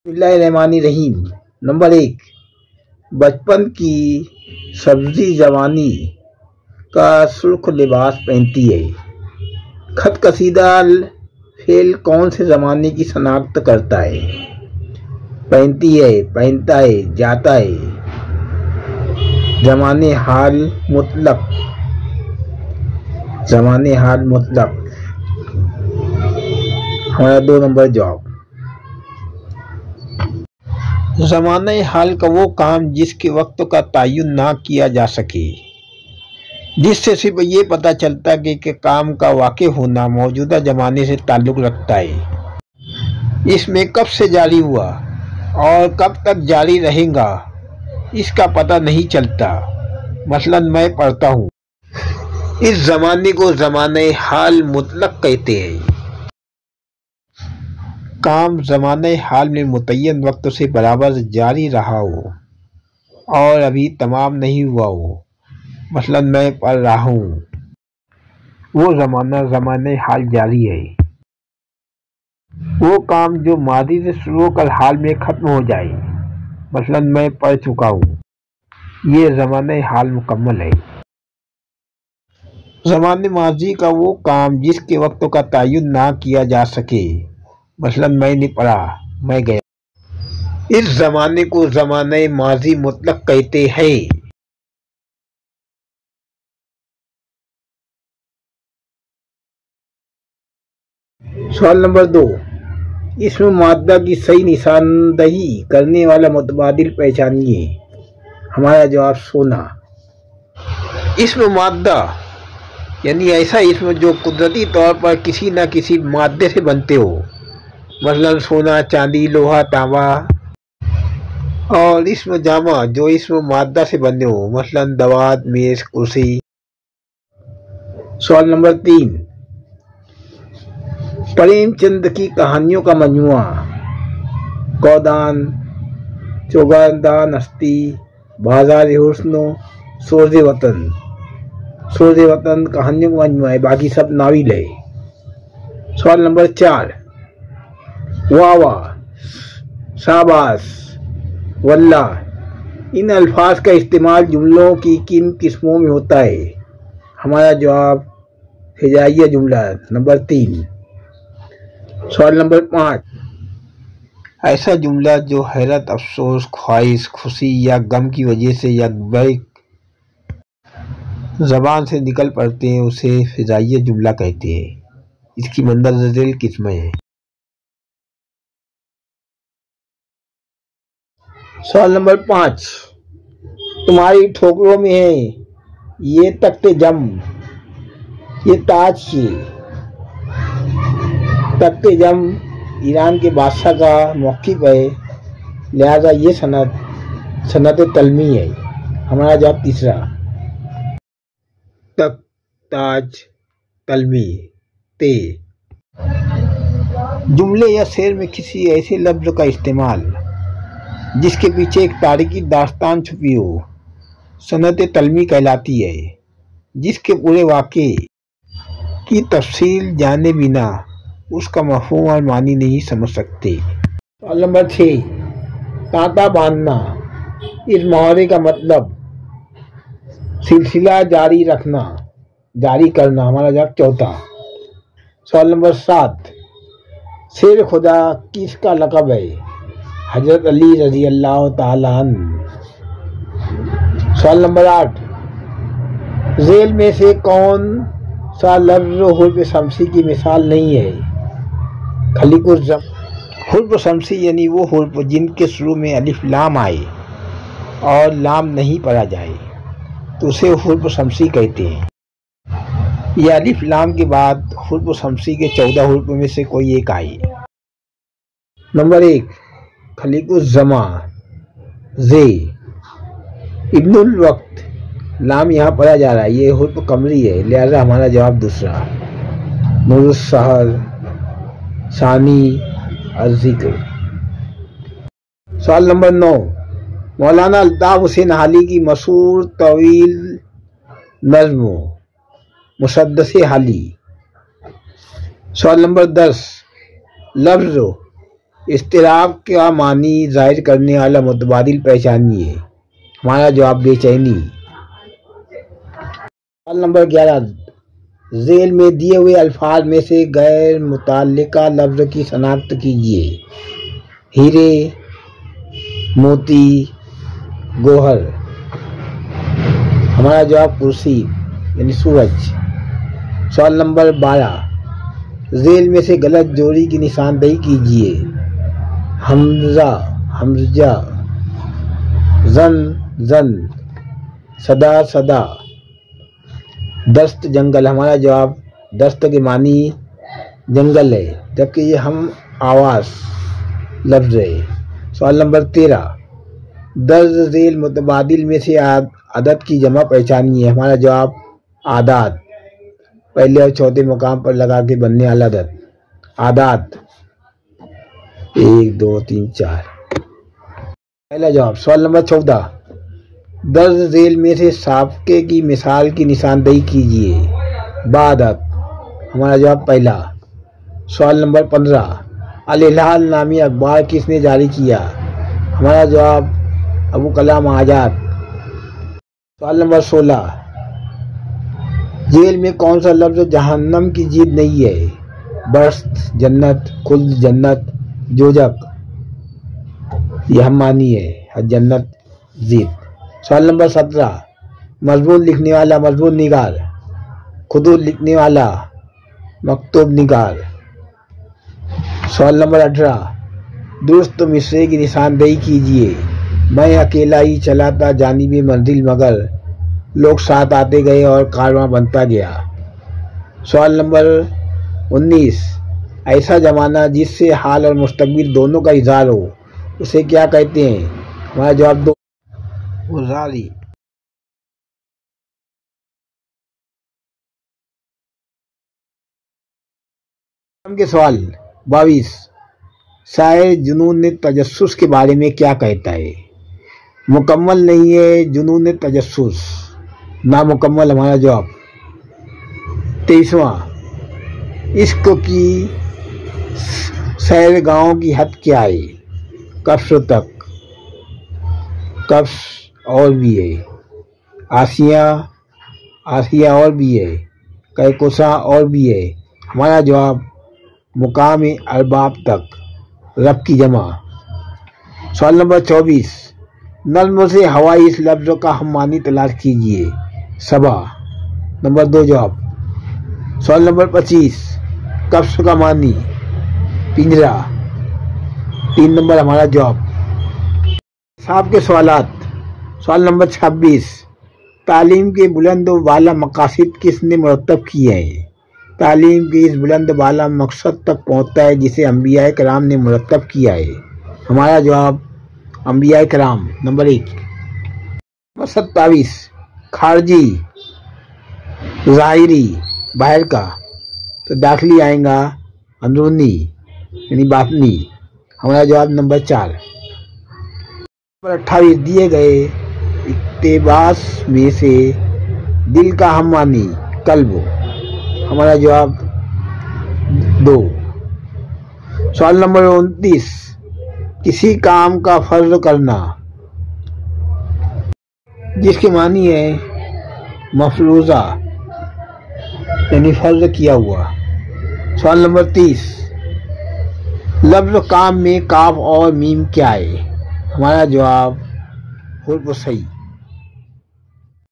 बिस्मिल्लाहिर्रहमानिर्रहीम। नंबर 1, बचपन की सब्जी जवानी का सुर्ख लिबास पहनती है। खत कसीदा फेल कौन से जमाने की शनाख्त करता है? पहनती है, पहनता है, जाता है। जमाने हाल मुतलक, जमाने हाल मुतलक। हमारा 2 नंबर जवाब। ज़माने हाल का वो काम जिसके वक्त का तयन ना किया जा सके, जिससे सिर्फ ये पता चलता है कि काम का वाक़ होना मौजूदा ज़माने से ताल्लुक़ रखता है। इसमें कब से जारी हुआ और कब तक जारी रहेगा इसका पता नहीं चलता। मसलन मैं पढ़ता हूँ। इस ज़माने को ज़माने हाल मुतलक कहते हैं। काम ज़माने हाल में मुतय्यन वक्त से बराबर जारी रहा हो और अभी तमाम नहीं हुआ हो। मसलन मैं पढ़ रहा हूँ, वो ज़माना ज़माने हाल जारी है। वो काम जो मादी से शुरू होकर हाल में ख़त्म हो जाए। मसलन मैं पढ़ चुका हूँ, ये ज़माने हाल मुकम्मल है। ज़माने माजी का वो काम जिसके वक्त का तयन ना किया जा सके। मसलन मैंने पढ़ा, मैं गया। इस ज़माने को ज़माने माजी मुतलक कहते हैं। सवाल नंबर 2, इसमें मादा की सही निशानदही करने वाला मुतबादिल पहचानिए। हमारा जवाब सोना। इसमें मादा यानी ऐसा इसमें जो कुदरती तौर पर किसी न किसी मादे से बनते हो। मसलन सोना, चांदी, लोहा, तांबा। और इसमें जामा जो इसमें मादा से बने हो। मसलन दवात, मेज, कुर्सी। सवाल नंबर 3, प्रेमचंद की कहानियों का मजमुआ। कौदान, चौगानदान हस्ती, बाजार हुस्न, सोज़े वतन। सोज़े वतन कहानियों का मजमुआ है, बाकी सब नाविल है। सवाल नंबर 4, वाह वाह, शाबाश, वल्लाह इन अल्फाज का इस्तेमाल जुमलों की किन किस्मों में होता है? हमारा जवाब हिजाइया जुमला नंबर 3। सवाल नंबर 5, ऐसा जुमला जो हैरत, अफसोस, ख्वाहिश, खुशी या गम की वजह से या बैक ज़बान से निकल पड़ते हैं उसे हिजाइया जुमला कहते हैं। इसकी मंदरज झेल किस्में हैं। सवाल नंबर 5, तुम्हारी ठोकरों में है ये तख्ते जम, ये ताज की। तख्ते जम ईरान के बादशाह का मौक़िफ़ है, लिहाजा ये सनत तलमी है। हमारा जवाब तीसरा। तख्त, ताज, तलमी, ते। जुमले या शेर में किसी ऐसे लफ्ज़ का इस्तेमाल जिसके पीछे एक तारीखी दास्तान छुपी हो, सनत तलमी कहलाती है। जिसके पूरे वाक़े की तफसील जाने बिना उसका मफ़हूम और मानी नहीं समझ सकते। सवाल नंबर 6, तांता बांधना। इस मुहावरे का मतलब सिलसिला जारी रखना, जारी करना। हमारा जवाब चौथा। सवाल नंबर 7, शेर खुदा किसका लक़ब है? हजरत अली रज़ी अल्लाह ताला अन्हु। सवाल नंबर 8, ज़ेल में से कौन सा लफ्ज़ हुर्फ़ शम्सी की मिसाल नहीं है? हुर्फ़ शम्सी यानी वो हुर्फ़ जिनके शुरू में अलिफ लाम आए और लाम नहीं पढ़ा जाए तो उसे हुर्फ़ शम्सी कहते हैं। यह अलिफ लाम के बाद हुर्फ़ शम्सी के 14 हुर्फ़ में से कोई एक आए। नंबर 1, खलीकुज़्ज़मा, जे। इब्नुल वक्त, लाम यहाँ पढ़ा जा रहा है, ये हुर्फ़ कमरी है, लिहाजा हमारा जवाब दूसरा। नूरुस सहर, सानी, अज़्ज़िक्र। सवाल नंबर 9, मौलाना अल्ताफ़ हुसैन हाली की मशहूर तवील नज़्म मुसद्दसे हाली। सवाल नंबर 10, लफ्ज़ इस्तिराब का मानी जाहिर करने वाला मुतबादिल पहचानिए। हमारा जवाब बेचैनी। सवाल नंबर 11, झेल में दिए हुए अल्फाज में से गैर मुताल्लिका लफ्ज़ की शनाख्त कीजिए। हीरे, मोती, गोहर। हमारा जवाब कुर्सी यानी सूरज। सवाल नंबर 12, झेल में से गलत जोड़ी की निशानदेही कीजिए। हमजा, हमजा, जन, जन, सदा, सदा, दस्त, जंगल। हमारा जवाब दस्त के मानी जंगल है, जबकि ये हम आवास लफ्ज़ है। सवाल नंबर 13, दर्ज झेल मुतबादिल में से अदद की जमा पहचानिए। हमारा जवाब आदात, पहले और चौथे मुकाम पर लगा के बनने वाला अदद आदात। 1 2 3 4 पहला जवाब। सवाल नंबर 14, दर्ज झेल में से साफके की मिसाल की निशानदेही कीजिए। बादत। हमारा जवाब पहला। सवाल नंबर 15, अल हिलाल नामी अखबार किसने जारी किया। हमारा जवाब अबू कलाम आजाद। सवाल नंबर 16, जेल में कौन सा लफ्ज़ जहन्नम की जीत नहीं है। बस्त, जन्नत, खुल्द, जन्नत, जोजक। यह हम मानी है जन्नत जीत। सवाल नंबर 17, मजमून लिखने वाला मजमून निगार, खुदूद लिखने वाला मकतूब निगार। सवाल नंबर 18, दुरुस्त मिसरे की निशानदेही कीजिए। मैं अकेला ही चला था जानिबे मंजिल मगर लोग साथ आते गए और कारवां बनता गया। सवाल नंबर 19, ऐसा जमाना जिससे हाल और मुस्तकबिल दोनों का इजहार हो उसे क्या कहते हैं। हमारा जवाब दो उजारी। के सवाल 22, शायर जुनून तजस्सुस के बारे में क्या कहता है। मुकम्मल नहीं है जुनून तजस्सुस, नामुकम्मल। हमारा जवाब 23वां, इश्क की सैरगाहों की हद क्या है। कफ्स तक, कफ्स और भी है, आसिया, आसिया और भी है, कहकुसा और भी है। हमारा जवाब मुकाम अरबाब तक, रब की जमा। सवाल नंबर 24, नल्म से हवाई इस लफ्ज़ का हम मानी तलाश कीजिए। सबा। नंबर 2 जवाब। सवाल नंबर 25, कफ्स का मानी पिंजरा। 3 नंबर हमारा जवाब। साहब के सवालात। सवाल नंबर 26, तालीम के बुलंद व बाला मकासद किसने मुरत्तब किए हैं। तालीम के इस बुलंद बाला मकसद तक पहुँचता है जिसे अंबिया कराम ने मुरत्तब किया है। हमारा जवाब अंबिया कराम। नंबर 1। नंबर 27, खारजी, ज़ाहिरी, बाहर का, तो दाखिली आएगा अंदरूनी यानी बातनी। हमारा जवाब नंबर 4। नंबर 28, दिए गए इक्तिबास में से दिल का हम मानी कल्ब। हमारा जवाब 2। सवाल नंबर 29, किसी काम का फर्ज करना जिसके मानी है मफरूजा यानी फर्ज किया हुआ। सवाल नंबर 30, लफ्ज़ काम में काफ और मीम क्या है। हमारा जवाब हुर्फ सही।